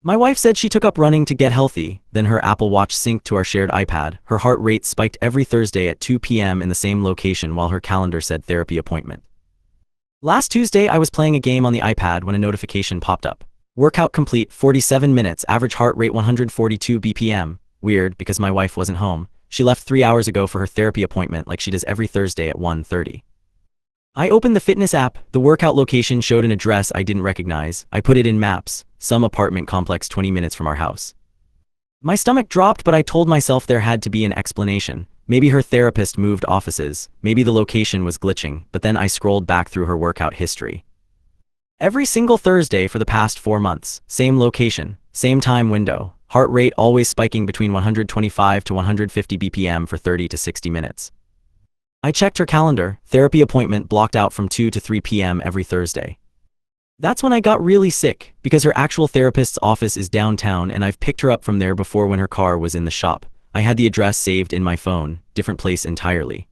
My wife said she took up running to get healthy, then her Apple Watch synced to our shared iPad. Her heart rate spiked every Thursday at 2 p.m. in the same location while her calendar said therapy appointment. Last Tuesday, I was playing a game on the iPad when a notification popped up. Workout complete, 47 minutes, average heart rate 142 BPM. Weird, because my wife wasn't home. She left 3 hours ago for her therapy appointment like she does every Thursday at 1:30. I opened the fitness app. The workout location showed an address I didn't recognize. I put it in maps, some apartment complex 20 minutes from our house. My stomach dropped, but I told myself there had to be an explanation. Maybe her therapist moved offices, maybe the location was glitching, but then I scrolled back through her workout history. Every single Thursday for the past 4 months, same location, same time window, heart rate always spiking between 125 to 150 BPM for 30 to 60 minutes. I checked her calendar, therapy appointment blocked out from 2 to 3 p.m. every Thursday. That's when I got really sick, because her actual therapist's office is downtown and I've picked her up from there before when her car was in the shop. I had the address saved in my phone, different place entirely.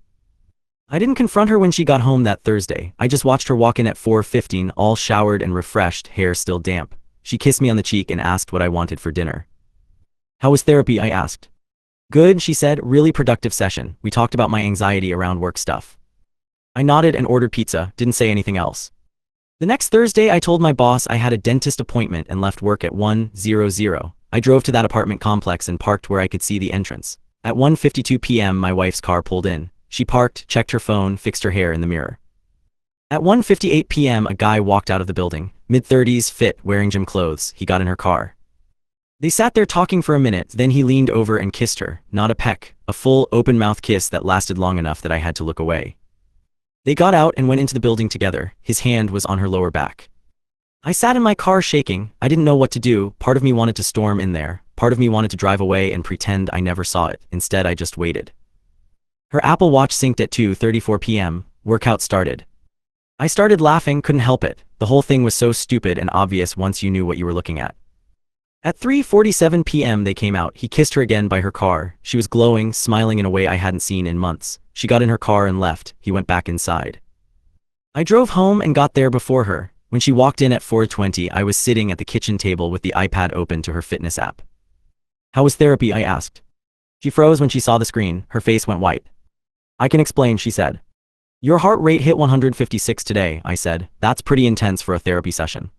I didn't confront her when she got home that Thursday. I just watched her walk in at 4:15, all showered and refreshed, hair still damp. She kissed me on the cheek and asked what I wanted for dinner. "How was therapy?" I asked. "Good," she said, "really productive session. We talked about my anxiety around work stuff." I nodded and ordered pizza, didn't say anything else. The next Thursday, I told my boss I had a dentist appointment and left work at 1:00. I drove to that apartment complex and parked where I could see the entrance. At 1:52 p.m., my wife's car pulled in. She parked, checked her phone, fixed her hair in the mirror. At 1:58 p.m., a guy walked out of the building, mid-30s, fit, wearing gym clothes. He got in her car. They sat there talking for a minute, then he leaned over and kissed her, not a peck, a full, open-mouth kiss that lasted long enough that I had to look away. They got out and went into the building together. His hand was on her lower back. I sat in my car shaking. I didn't know what to do. Part of me wanted to storm in there. Part of me wanted to drive away and pretend I never saw it. Instead, I just waited. Her Apple Watch synced at 2:34 p.m. Workout started. I started laughing, couldn't help it. The whole thing was so stupid and obvious once you knew what you were looking at. At 3:47 p.m. they came out. He kissed her again by her car. She was glowing, smiling in a way I hadn't seen in months. She got in her car and left. He went back inside. I drove home and got there before her. When she walked in at 4:20, I was sitting at the kitchen table with the iPad open to her fitness app. "How was therapy?" I asked. She froze when she saw the screen. Her face went white. "I can explain," she said. "Your heart rate hit 156 today," I said. "That's pretty intense for a therapy session."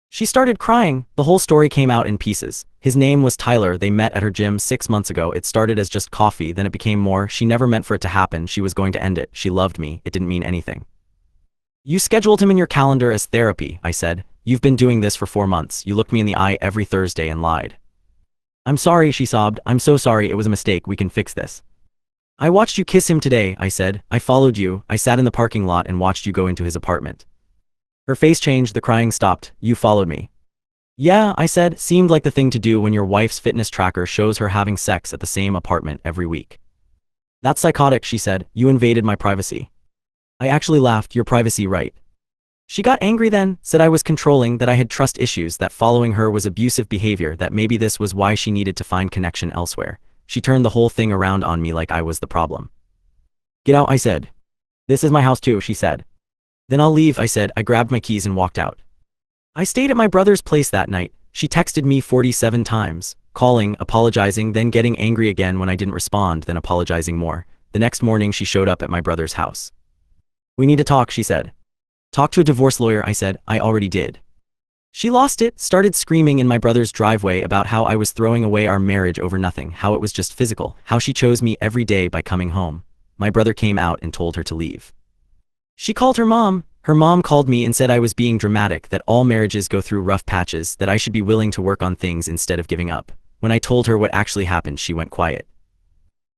She started crying. The whole story came out in pieces. His name was Tyler. They met at her gym 6 months ago. It started as just coffee, then it became more. She never meant for it to happen. She was going to end it. She loved me. It didn't mean anything. "You scheduled him in your calendar as therapy," I said. "You've been doing this for 4 months. You looked me in the eye every Thursday and lied." "I'm sorry," she sobbed. "I'm so sorry. It was a mistake. We can fix this." "I watched you kiss him today," I said. "I followed you. I sat in the parking lot and watched you go into his apartment." Her face changed. The crying stopped. "You followed me." "Yeah," I said. "Seemed like the thing to do when your wife's fitness tracker shows her having sex at the same apartment every week." "That's psychotic," she said. "You invaded my privacy." I actually laughed. "Your privacy, right?" She got angry then, said I was controlling, that I had trust issues, that following her was abusive behavior, that maybe this was why she needed to find connection elsewhere. She turned the whole thing around on me like I was the problem. "Get out," I said. "This is my house too," she said. "Then I'll leave," I said. I grabbed my keys and walked out. I stayed at my brother's place that night. She texted me 47 times, calling, apologizing, then getting angry again when I didn't respond, then apologizing more. The next morning she showed up at my brother's house. "We need to talk," she said. "Talk to a divorce lawyer," I said. "I already did." She lost it, started screaming in my brother's driveway about how I was throwing away our marriage over nothing, how it was just physical, how she chose me every day by coming home. My brother came out and told her to leave. She called her mom. Her mom called me and said I was being dramatic, that all marriages go through rough patches, that I should be willing to work on things instead of giving up. When I told her what actually happened, she went quiet.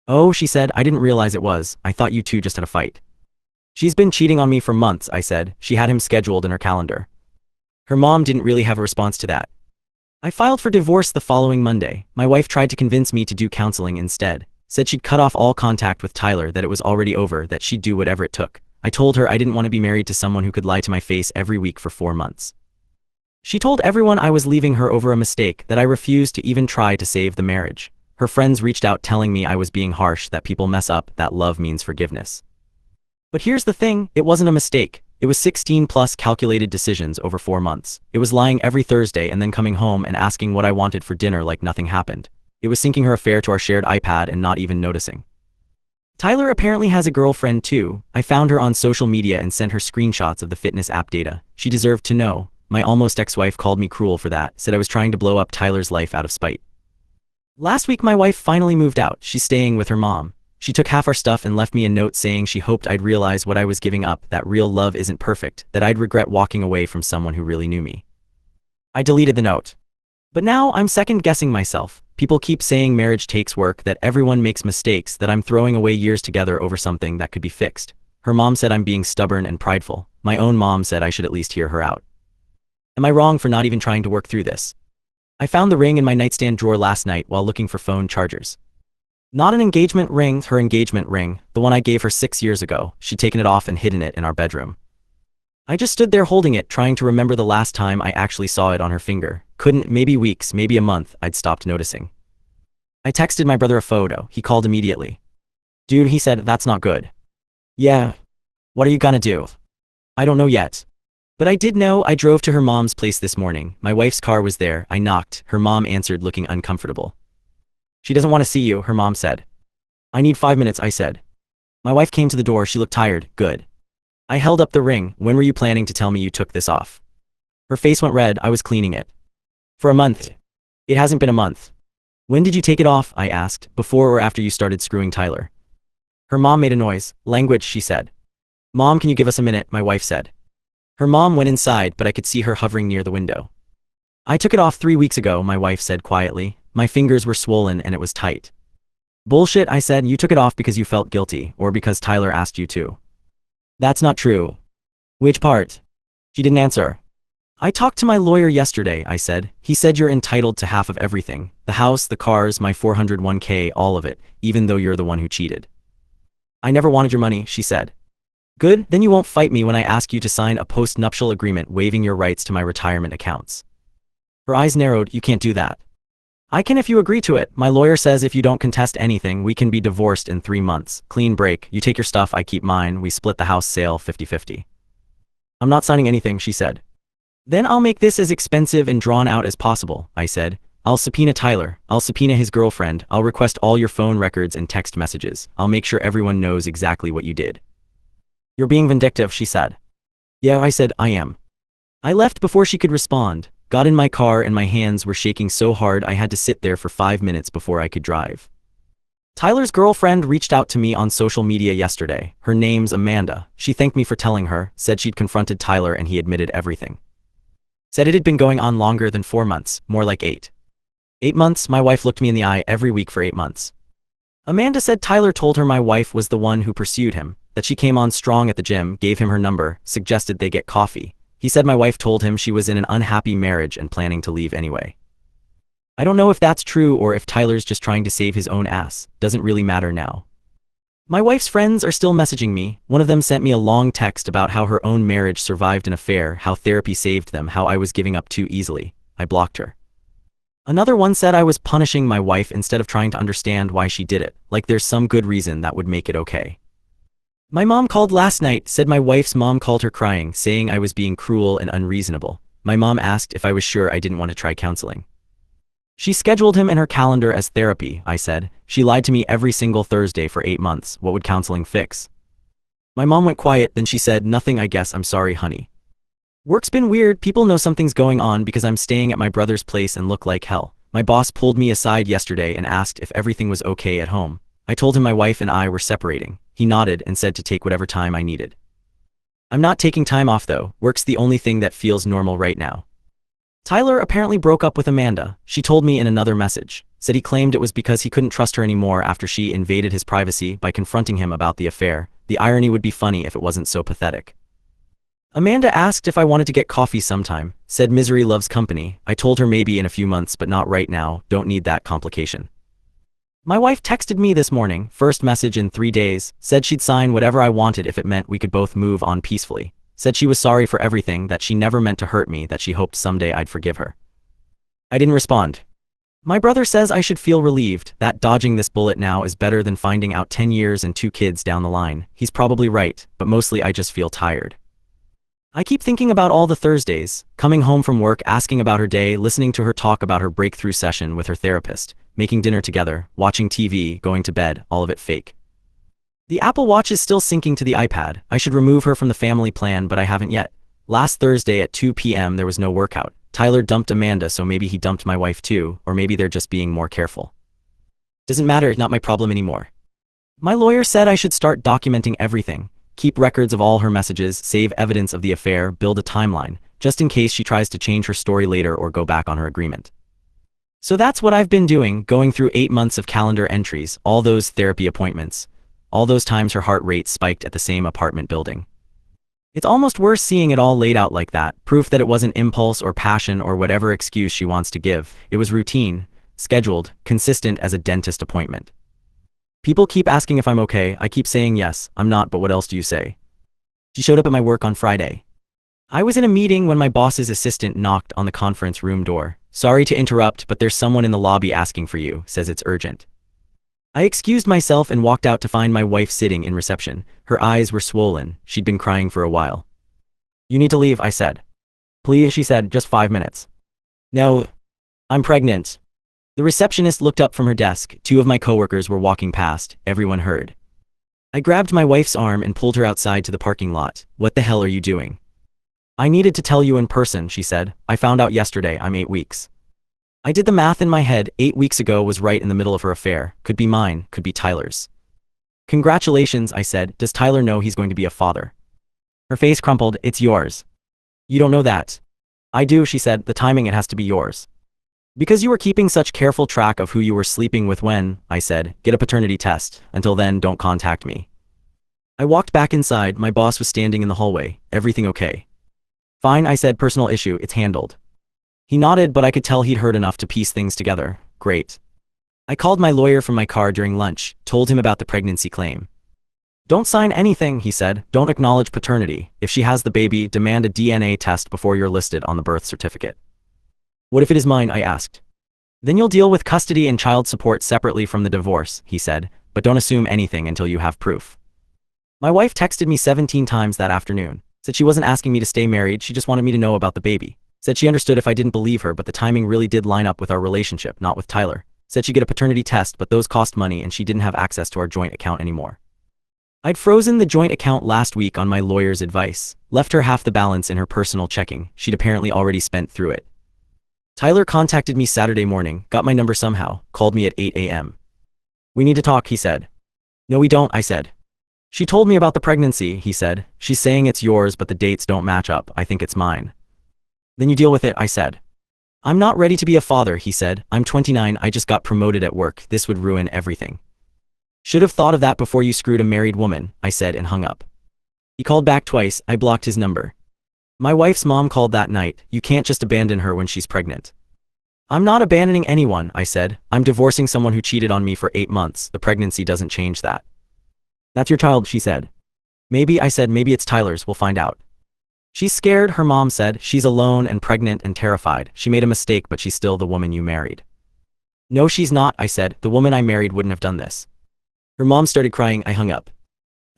"Oh," she said, "I didn't realize it was. I thought you two just had a fight." "She's been cheating on me for months," I said. She had him scheduled in her calendar. Her mom didn't really have a response to that. I filed for divorce the following Monday. My wife tried to convince me to do counseling instead. Said she'd cut off all contact with Tyler, that it was already over, that she'd do whatever it took. I told her I didn't want to be married to someone who could lie to my face every week for 4 months. She told everyone I was leaving her over a mistake, that I refused to even try to save the marriage. Her friends reached out telling me I was being harsh, that people mess up, that love means forgiveness. But here's the thing, it wasn't a mistake. It was 16 plus calculated decisions over 4 months. It was lying every Thursday and then coming home and asking what I wanted for dinner like nothing happened. It was syncing her affair to our shared iPad and not even noticing. Tyler apparently has a girlfriend too. I found her on social media and sent her screenshots of the fitness app data. She deserved to know. My almost ex-wife called me cruel for that, said I was trying to blow up Tyler's life out of spite. Last week my wife finally moved out. She's staying with her mom. She took half our stuff and left me a note saying she hoped I'd realize what I was giving up, that real love isn't perfect, that I'd regret walking away from someone who really knew me. I deleted the note. But now I'm second-guessing myself. People keep saying marriage takes work, that everyone makes mistakes, that I'm throwing away years together over something that could be fixed. Her mom said I'm being stubborn and prideful. My own mom said I should at least hear her out. Am I wrong for not even trying to work through this? I found the ring in my nightstand drawer last night while looking for phone chargers. Not an engagement ring, her engagement ring, the one I gave her 6 years ago. She'd taken it off and hidden it in our bedroom. I just stood there holding it, trying to remember the last time I actually saw it on her finger. Couldn't, maybe weeks, maybe a month, I'd stopped noticing. I texted my brother a photo. He called immediately. Dude, he said, that's not good. Yeah. What are you gonna do? I don't know yet. But I did know. I drove to her mom's place this morning. My wife's car was there. I knocked. Her mom answered, looking uncomfortable. She doesn't want to see you, her mom said. I need 5 minutes, I said. My wife came to the door. She looked tired. Good. I held up the ring. When were you planning to tell me you took this off? Her face went red. I was cleaning it. For a month. It hasn't been a month. When did you take it off? I asked. Before or after you started screwing Tyler? Her mom made a noise. Language, she said. Mom, can you give us a minute? My wife said. Her mom went inside, but I could see her hovering near the window. I took it off 3 weeks ago, my wife said quietly. My fingers were swollen and it was tight. Bullshit, I said. You took it off because you felt guilty, or because Tyler asked you to. That's not true. Which part? She didn't answer. I talked to my lawyer yesterday, I said. He said you're entitled to half of everything. The house, the cars, my 401k, all of it, even though you're the one who cheated. I never wanted your money, she said. Good, then you won't fight me when I ask you to sign a post-nuptial agreement waiving your rights to my retirement accounts. Her eyes narrowed. You can't do that. I can if you agree to it. My lawyer says if you don't contest anything, we can be divorced in 3 months. Clean break. You take your stuff, I keep mine. We split the house sale 50-50. I'm not signing anything, she said. Then I'll make this as expensive and drawn out as possible, I said. I'll subpoena Tyler. I'll subpoena his girlfriend. I'll request all your phone records and text messages. I'll make sure everyone knows exactly what you did. You're being vindictive, she said. Yeah, I said, I am. I left before she could respond. Got in my car and my hands were shaking so hard I had to sit there for 5 minutes before I could drive. Tyler's girlfriend reached out to me on social media yesterday. Her name's Amanda. She thanked me for telling her, said she'd confronted Tyler and he admitted everything. Said it had been going on longer than 4 months, more like 8. 8 months, my wife looked me in the eye every week for 8 months. Amanda said Tyler told her my wife was the one who pursued him, that she came on strong at the gym, gave him her number, suggested they get coffee. He said my wife told him she was in an unhappy marriage and planning to leave anyway. I don't know if that's true or if Tyler's just trying to save his own ass. Doesn't really matter now. My wife's friends are still messaging me. One of them sent me a long text about how her own marriage survived an affair, how therapy saved them, how I was giving up too easily. I blocked her. Another one said I was punishing my wife instead of trying to understand why she did it, like there's some good reason that would make it okay. My mom called last night, said my wife's mom called her crying, saying I was being cruel and unreasonable. My mom asked if I was sure I didn't want to try counseling. She scheduled him in her calendar as therapy, I said. She lied to me every single Thursday for 8 months. What would counseling fix? My mom went quiet, then she said, nothing, I guess. I'm sorry, honey. Work's been weird. People know something's going on because I'm staying at my brother's place and look like hell. My boss pulled me aside yesterday and asked if everything was okay at home. I told him my wife and I were separating. He nodded and said to take whatever time I needed. I'm not taking time off though. Work's the only thing that feels normal right now. Tyler apparently broke up with Amanda. She told me in another message. Said he claimed it was because he couldn't trust her anymore after she invaded his privacy by confronting him about the affair. The irony would be funny if it wasn't so pathetic. Amanda asked if I wanted to get coffee sometime. Said misery loves company. I told her maybe in a few months but not right now. Don't need that complication. My wife texted me this morning, first message in 3 days, said she'd sign whatever I wanted if it meant we could both move on peacefully. Said she was sorry for everything, that she never meant to hurt me, that she hoped someday I'd forgive her. I didn't respond. My brother says I should feel relieved, that dodging this bullet now is better than finding out 10 years and 2 kids down the line. He's probably right, but mostly I just feel tired. I keep thinking about all the Thursdays, coming home from work, asking about her day, listening to her talk about her breakthrough session with her therapist, making dinner together, watching TV, going to bed, all of it fake. The Apple Watch is still syncing to the iPad. I should remove her from the family plan, but I haven't yet. Last Thursday at 2 p.m. there was no workout. Tyler dumped Amanda, so maybe he dumped my wife too, or maybe they're just being more careful. Doesn't matter, not my problem anymore. My lawyer said I should start documenting everything. Keep records of all her messages, save evidence of the affair, build a timeline, just in case she tries to change her story later or go back on her agreement. So that's what I've been doing, going through 8 months of calendar entries, all those therapy appointments, all those times her heart rate spiked at the same apartment building. It's almost worse seeing it all laid out like that, proof that it wasn't impulse or passion or whatever excuse she wants to give. It was routine, scheduled, consistent as a dentist appointment. People keep asking if I'm okay. I keep saying yes, I'm not, but what else do you say? She showed up at my work on Friday. I was in a meeting when my boss's assistant knocked on the conference room door. Sorry to interrupt, but there's someone in the lobby asking for you, says it's urgent. I excused myself and walked out to find my wife sitting in reception. Her eyes were swollen. She'd been crying for a while. You need to leave, I said. Please, she said, just 5 minutes. No. I'm pregnant. The receptionist looked up from her desk. 2 of my coworkers were walking past. Everyone heard. I grabbed my wife's arm and pulled her outside to the parking lot. What the hell are you doing? I needed to tell you in person, she said. I found out yesterday I'm 8 weeks. I did the math in my head. 8 weeks ago was right in the middle of her affair. Could be mine, could be Tyler's. Congratulations, I said. Does Tyler know he's going to be a father? Her face crumpled. It's yours. You don't know that. I do, she said. The timing, it has to be yours. Because you were keeping such careful track of who you were sleeping with when, I said, get a paternity test. Until then, don't contact me. I walked back inside. My boss was standing in the hallway. Everything okay? Fine, I said. Personal issue, it's handled. He nodded, but I could tell he'd heard enough to piece things together. Great. I called my lawyer from my car during lunch, told him about the pregnancy claim. Don't sign anything, he said. Don't acknowledge paternity. If she has the baby, demand a DNA test before you're listed on the birth certificate. What if it is mine? I asked. Then you'll deal with custody and child support separately from the divorce, he said, but don't assume anything until you have proof. My wife texted me 17 times that afternoon. Said she wasn't asking me to stay married, she just wanted me to know about the baby. Said she understood if I didn't believe her, but the timing really did line up with our relationship, not with Tyler. Said she'd get a paternity test, but those cost money and she didn't have access to our joint account anymore. I'd frozen the joint account last week on my lawyer's advice, left her half the balance in her personal checking. She'd apparently already spent through it. Tyler contacted me Saturday morning, got my number somehow, called me at 8 a.m. We need to talk, he said. No, we don't, I said. She told me about the pregnancy, he said. She's saying it's yours, but the dates don't match up. I think it's mine. Then you deal with it, I said. I'm not ready to be a father, he said. I'm 29, I just got promoted at work. This would ruin everything. Should have thought of that before you screwed a married woman, I said and hung up. He called back twice. I blocked his number. My wife's mom called that night. You can't just abandon her when she's pregnant. I'm not abandoning anyone, I said. I'm divorcing someone who cheated on me for 8 months. The pregnancy doesn't change that. That's your child, she said. Maybe, I said. Maybe it's Tyler's. We'll find out. She's scared, her mom said. She's alone and pregnant and terrified. She made a mistake, but she's still the woman you married. No, she's not, I said. The woman I married wouldn't have done this. Her mom started crying. I hung up.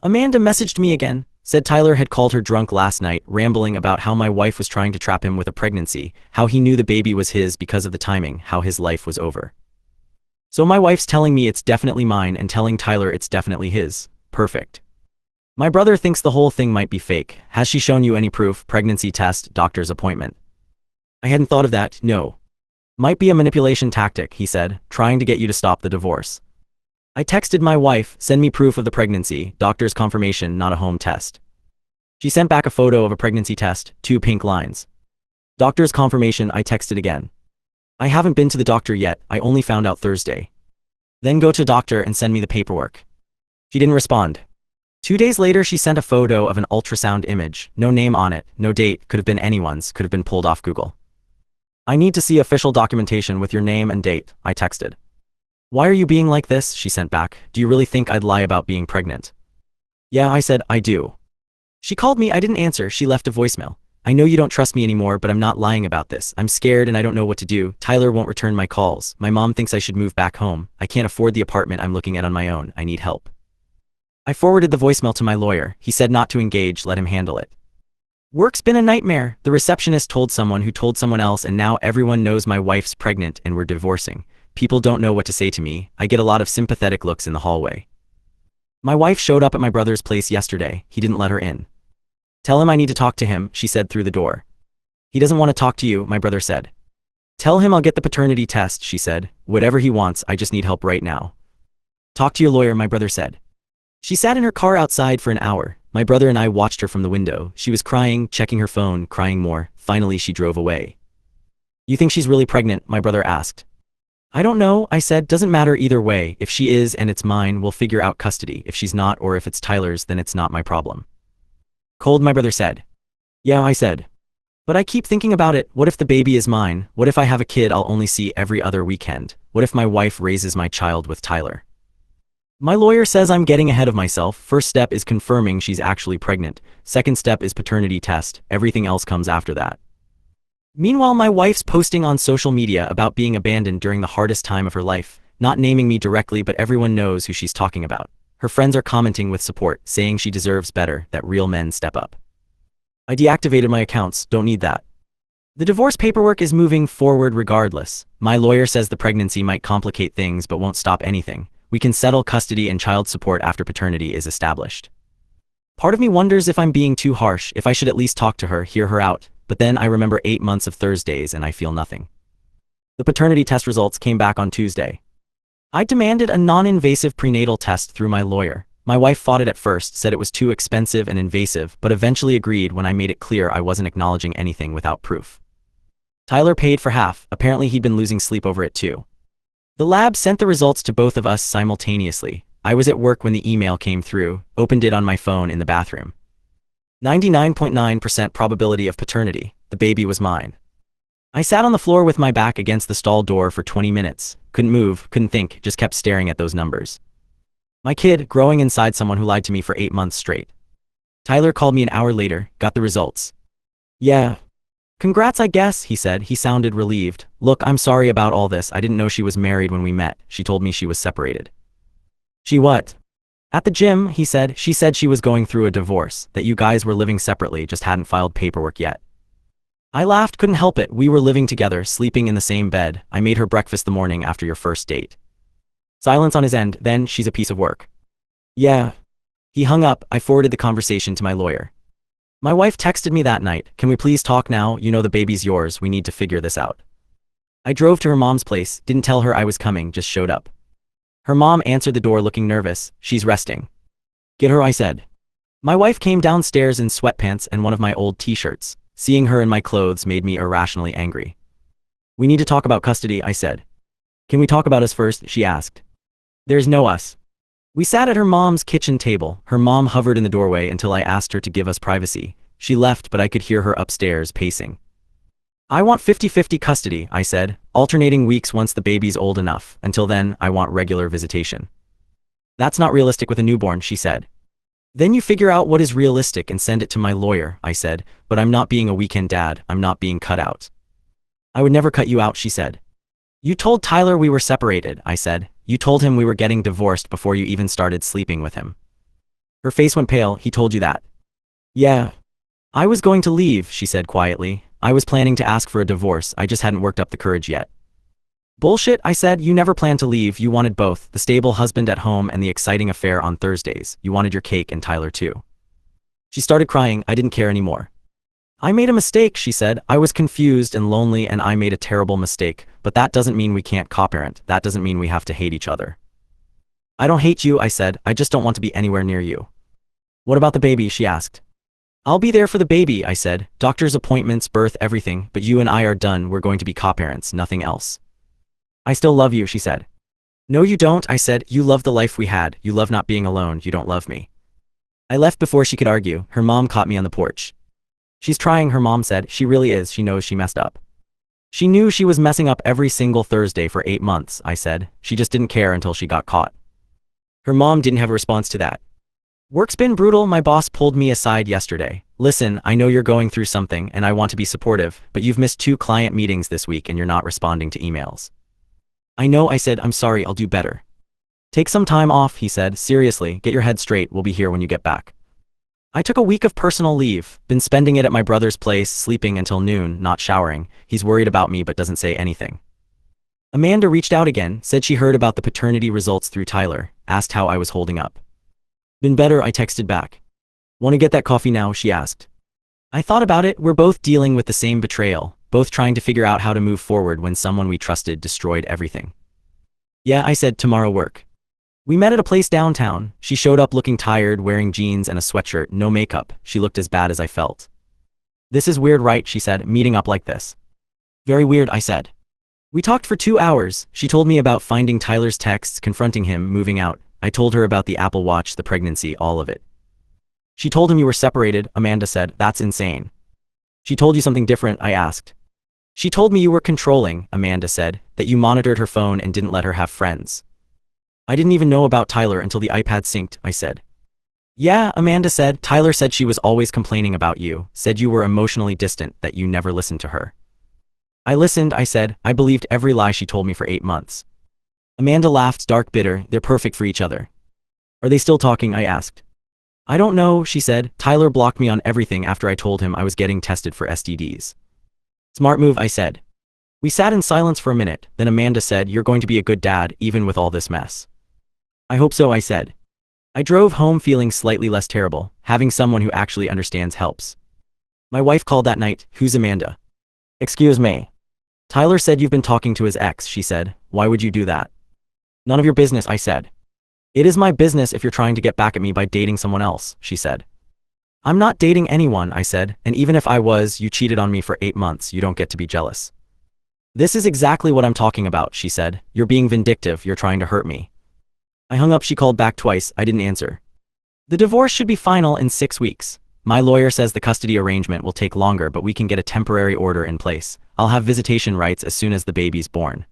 Amanda messaged me again. Said Tyler had called her drunk last night, rambling about how my wife was trying to trap him with a pregnancy, how he knew the baby was his because of the timing, how his life was over. So my wife's telling me it's definitely mine and telling Tyler it's definitely his. Perfect. My brother thinks the whole thing might be fake. Has she shown you any proof? Pregnancy test, doctor's appointment. I hadn't thought of that, no. Might be a manipulation tactic, he said, trying to get you to stop the divorce. I texted my wife, send me proof of the pregnancy, doctor's confirmation, not a home test. She sent back a photo of a pregnancy test, 2 pink lines. Doctor's confirmation. I texted again. I haven't been to the doctor yet, I only found out Thursday. Then go to doctor and send me the paperwork. She didn't respond. 2 days later she sent a photo of an ultrasound image, no name on it, no date, could have been anyone's, could have been pulled off Google. I need to see official documentation with your name and date, I texted. Why are you being like this? She sent back. Do you really think I'd lie about being pregnant? Yeah, I said, I do. She called me. I didn't answer. She left a voicemail. I know you don't trust me anymore, but I'm not lying about this. I'm scared and I don't know what to do. Tyler won't return my calls. My mom thinks I should move back home. I can't afford the apartment I'm looking at on my own. I need help. I forwarded the voicemail to my lawyer. He said not to engage, let him handle it. Work's been a nightmare. The receptionist told someone who told someone else, and now everyone knows my wife's pregnant and we're divorcing. People don't know what to say to me. I get a lot of sympathetic looks in the hallway. My wife showed up at my brother's place yesterday. He didn't let her in. Tell him I need to talk to him, she said through the door. He doesn't want to talk to you, my brother said. Tell him I'll get the paternity test, she said. Whatever he wants, I just need help right now. Talk to your lawyer, my brother said. She sat in her car outside for an hour. My brother and I watched her from the window. She was crying, checking her phone, crying more. Finally, she drove away. You think she's really pregnant? My brother asked. I don't know, I said. Doesn't matter either way. If she is and it's mine, we'll figure out custody. If she's not, or if it's Tyler's, then it's not my problem. Cold, my brother said. Yeah, I said. But I keep thinking about it. What if the baby is mine? What if I have a kid I'll only see every other weekend? What if my wife raises my child with Tyler? My lawyer says I'm getting ahead of myself. First step is confirming she's actually pregnant. Second step is paternity test. Everything else comes after that. Meanwhile, my wife's posting on social media about being abandoned during the hardest time of her life, not naming me directly, but everyone knows who she's talking about. Her friends are commenting with support, saying she deserves better, that real men step up. I deactivated my accounts, don't need that. The divorce paperwork is moving forward regardless. My lawyer says the pregnancy might complicate things but won't stop anything. We can settle custody and child support after paternity is established. Part of me wonders if I'm being too harsh, if I should at least talk to her, hear her out, but then I remember 8 months of Thursdays and I feel nothing. The paternity test results came back on Tuesday. I demanded a non-invasive prenatal test through my lawyer. My wife fought it at first, said it was too expensive and invasive, but eventually agreed when I made it clear I wasn't acknowledging anything without proof. Tyler paid for half. Apparently he'd been losing sleep over it too. The lab sent the results to both of us simultaneously. I was at work when the email came through, opened it on my phone in the bathroom. 99.9% probability of paternity. The baby was mine. I sat on the floor with my back against the stall door for 20 minutes. Couldn't move, couldn't think, just kept staring at those numbers. My kid, growing inside someone who lied to me for 8 months straight. Tyler called me an hour later, got the results. Yeah. Congrats, I guess, he said. He sounded relieved. Look, I'm sorry about all this. I didn't know she was married when we met. She told me she was separated. She what? At the gym, he said. She said she was going through a divorce, that you guys were living separately, just hadn't filed paperwork yet. I laughed, couldn't help it. We were living together, sleeping in the same bed. I made her breakfast the morning after your first date. Silence on his end. Then, she's a piece of work. Yeah. He hung up. I forwarded the conversation to my lawyer. My wife texted me that night. Can we please talk now? You know the baby's yours. We need to figure this out. I drove to her mom's place, didn't tell her I was coming, just showed up. Her mom answered the door looking nervous. She's resting. Get her, I said. My wife came downstairs in sweatpants and one of my old t-shirts. Seeing her in my clothes made me irrationally angry. We need to talk about custody, I said. Can we talk about us first? She asked. There's no us. We sat at her mom's kitchen table. Her mom hovered in the doorway until I asked her to give us privacy. She left, but I could hear her upstairs pacing. I want 50-50 custody, I said, alternating weeks once the baby's old enough. Until then, I want regular visitation. That's not realistic with a newborn, she said. Then you figure out what is realistic and send it to my lawyer, I said, but I'm not being a weekend dad, I'm not being cut out. I would never cut you out, she said. You told Tyler we were separated, I said. You told him we were getting divorced before you even started sleeping with him. Her face went pale. He told you that? Yeah. I was going to leave, she said quietly. I was planning to ask for a divorce, I just hadn't worked up the courage yet. Bullshit, I said. You never planned to leave. You wanted both, the stable husband at home and the exciting affair on Thursdays. You wanted your cake and Tyler too. She started crying. I didn't care anymore. I made a mistake, she said. I was confused and lonely and I made a terrible mistake, but that doesn't mean we can't co-parent. That doesn't mean we have to hate each other. I don't hate you, I said. I just don't want to be anywhere near you. What about the baby? She asked. I'll be there for the baby, I said. Doctor's appointments, birth, everything, but you and I are done. We're going to be co-parents, nothing else. I still love you, she said. No, you don't, I said. You love the life we had. You love not being alone. You don't love me. I left before she could argue. Her mom caught me on the porch. She's trying, her mom said. She really is. She knows she messed up. She knew she was messing up every single Thursday for 8 months, I said. She just didn't care until she got caught. Her mom didn't have a response to that. Work's been brutal. My boss pulled me aside yesterday. Listen, I know you're going through something and I want to be supportive, but you've missed 2 client meetings this week and you're not responding to emails. I know, I said. I'm sorry, I'll do better. Take some time off, he said. Seriously, get your head straight. We'll be here when you get back. I took a week of personal leave, been spending it at my brother's place, sleeping until noon, not showering. He's worried about me but doesn't say anything. Amanda reached out again, said she heard about the paternity results through Tyler, asked how I was holding up. Been better, I texted back. Want to get that coffee now, she asked. I thought about it, we're both dealing with the same betrayal, both trying to figure out how to move forward when someone we trusted destroyed everything. Yeah, I said, tomorrow work. We met at a place downtown. She showed up looking tired, wearing jeans and a sweatshirt, no makeup. She looked as bad as I felt. This is weird, right, she said, meeting up like this. Very weird, I said. We talked for 2 hours. She told me about finding Tyler's texts, confronting him, moving out. I told her about the Apple Watch, the pregnancy, all of it. She told him you were separated, Amanda said. That's insane. She told you something different, I asked. She told me you were controlling, Amanda said, that you monitored her phone and didn't let her have friends. I didn't even know about Tyler until the iPad synced, I said. Yeah, Amanda said, Tyler said she was always complaining about you, said you were emotionally distant, that you never listened to her. I listened, I said. I believed every lie she told me for 8 months. Amanda laughed, dark bitter. They're perfect for each other. Are they still talking, I asked. I don't know, she said. Tyler blocked me on everything after I told him I was getting tested for STDs. Smart move, I said. We sat in silence for a minute, then Amanda said, you're going to be a good dad, even with all this mess. I hope so, I said. I drove home feeling slightly less terrible. Having someone who actually understands helps. My wife called that night. Who's Amanda? Excuse me. Tyler said you've been talking to his ex, she said. Why would you do that? None of your business, I said. It is my business if you're trying to get back at me by dating someone else, she said. I'm not dating anyone, I said, and even if I was, you cheated on me for 8 months, you don't get to be jealous. This is exactly what I'm talking about, she said. You're being vindictive, you're trying to hurt me. I hung up, she called back twice, I didn't answer. The divorce should be final in 6 weeks. My lawyer says the custody arrangement will take longer, but we can get a temporary order in place. I'll have visitation rights as soon as the baby's born.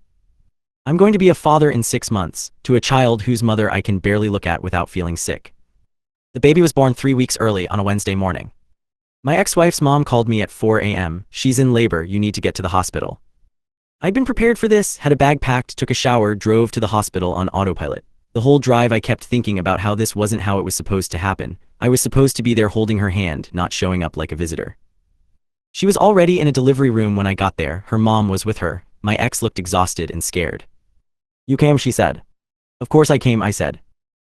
I'm going to be a father in 6 months, to a child whose mother I can barely look at without feeling sick. The baby was born 3 weeks early on a Wednesday morning. My ex-wife's mom called me at 4 a.m. She's in labor, you need to get to the hospital. I'd been prepared for this, had a bag packed, took a shower, drove to the hospital on autopilot. The whole drive I kept thinking about how this wasn't how it was supposed to happen. I was supposed to be there holding her hand, not showing up like a visitor. She was already in a delivery room when I got there, her mom was with her. My ex looked exhausted and scared. You came, she said. Of course I came, I said.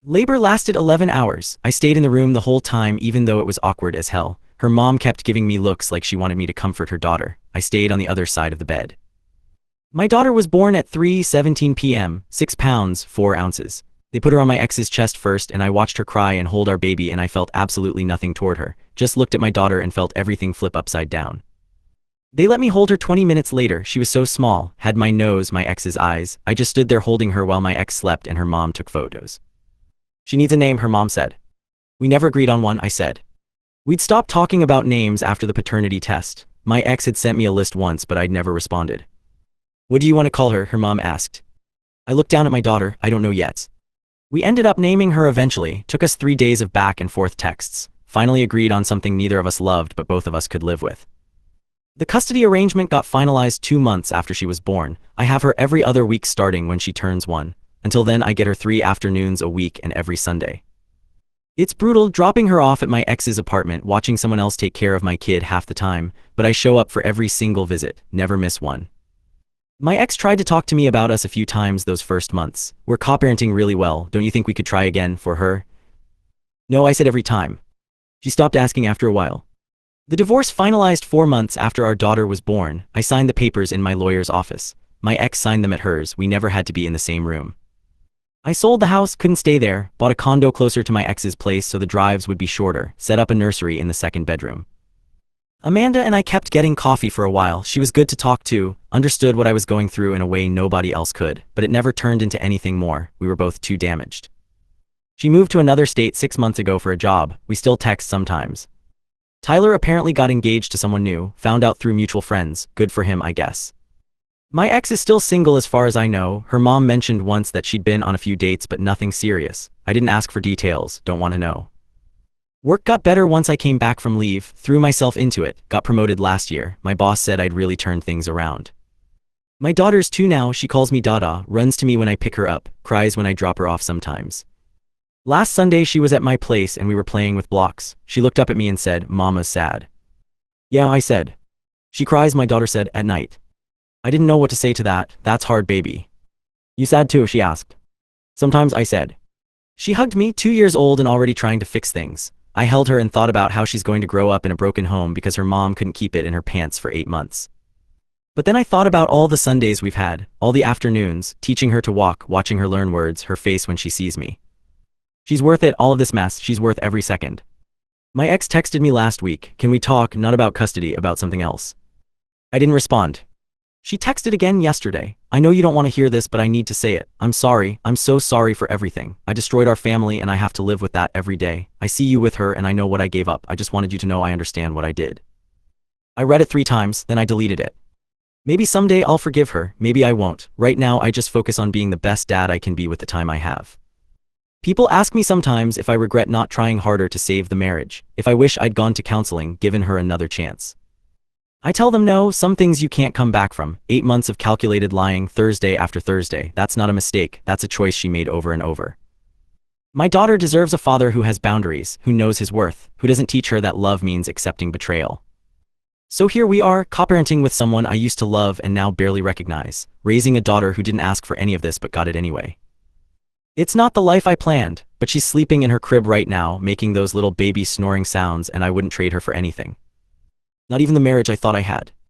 Labor lasted 11 hours. I stayed in the room the whole time even though it was awkward as hell. Her mom kept giving me looks like she wanted me to comfort her daughter. I stayed on the other side of the bed. My daughter was born at 3:17 p.m., 6 pounds, 4 ounces. They put her on my ex's chest first and I watched her cry and hold our baby and I felt absolutely nothing toward her. Just looked at my daughter and felt everything flip upside down. They let me hold her 20 minutes later. She was so small, had my nose, my ex's eyes. I just stood there holding her while my ex slept and her mom took photos. She needs a name, her mom said. We never agreed on one, I said. We'd stopped talking about names after the paternity test. My ex had sent me a list once but I'd never responded. What do you want to call her, her mom asked. I looked down at my daughter, I don't know yet. We ended up naming her eventually, took us 3 days of back and forth texts, finally agreed on something neither of us loved but both of us could live with. The custody arrangement got finalized 2 months after she was born. I have her every other week starting when she turns 1. Until then I get her 3 afternoons a week and every Sunday. It's brutal dropping her off at my ex's apartment, watching someone else take care of my kid half the time, but I show up for every single visit, never miss one. My ex tried to talk to me about us a few times those first months. We're co-parenting really well, don't you think we could try again for her? No, I said every time. She stopped asking after a while. The divorce finalized 4 months after our daughter was born. I signed the papers in my lawyer's office. My ex signed them at hers. We never had to be in the same room. I sold the house, couldn't stay there, bought a condo closer to my ex's place so the drives would be shorter, set up a nursery in the 2nd bedroom. Amanda and I kept getting coffee for a while. She was good to talk to, understood what I was going through in a way nobody else could, but it never turned into anything more. We were both too damaged. She moved to another state 6 months ago for a job. We still text sometimes. Tyler apparently got engaged to someone new, found out through mutual friends. Good for him, I guess. My ex is still single as far as I know. Her mom mentioned once that she'd been on a few dates but nothing serious. I didn't ask for details, don't want to know. Work got better once I came back from leave, threw myself into it, got promoted last year. My boss said I'd really turned things around. My daughter's 2 now, she calls me Dada, runs to me when I pick her up, cries when I drop her off sometimes. Last Sunday she was at my place and we were playing with blocks. She looked up at me and said, "Mama's sad." "Yeah," I said. "She cries," my daughter said, "at night." I didn't know what to say to that. "That's hard, baby." "You sad too?" she asked. "Sometimes," I said. She hugged me, 2 years old and already trying to fix things. I held her and thought about how she's going to grow up in a broken home because her mom couldn't keep it in her pants for 8 months. But then I thought about all the Sundays we've had, all the afternoons, teaching her to walk, watching her learn words, her face when she sees me. She's worth it, all of this mess, she's worth every second. My ex texted me last week, "Can we talk, not about custody, about something else?" I didn't respond. She texted again yesterday. "I know you don't want to hear this, but I need to say it. I'm sorry, I'm so sorry for everything. I destroyed our family and I have to live with that every day. I see you with her and I know what I gave up. I just wanted you to know I understand what I did." I read it 3 times, then I deleted it. Maybe someday I'll forgive her, maybe I won't. Right now I just focus on being the best dad I can be with the time I have. People ask me sometimes if I regret not trying harder to save the marriage, if I wish I'd gone to counseling, given her another chance. I tell them no, some things you can't come back from. 8 months of calculated lying, Thursday after Thursday, that's not a mistake, that's a choice she made over and over. My daughter deserves a father who has boundaries, who knows his worth, who doesn't teach her that love means accepting betrayal. So here we are, co-parenting with someone I used to love and now barely recognize, raising a daughter who didn't ask for any of this but got it anyway. It's not the life I planned, but she's sleeping in her crib right now, making those little baby snoring sounds, and I wouldn't trade her for anything. Not even the marriage I thought I had.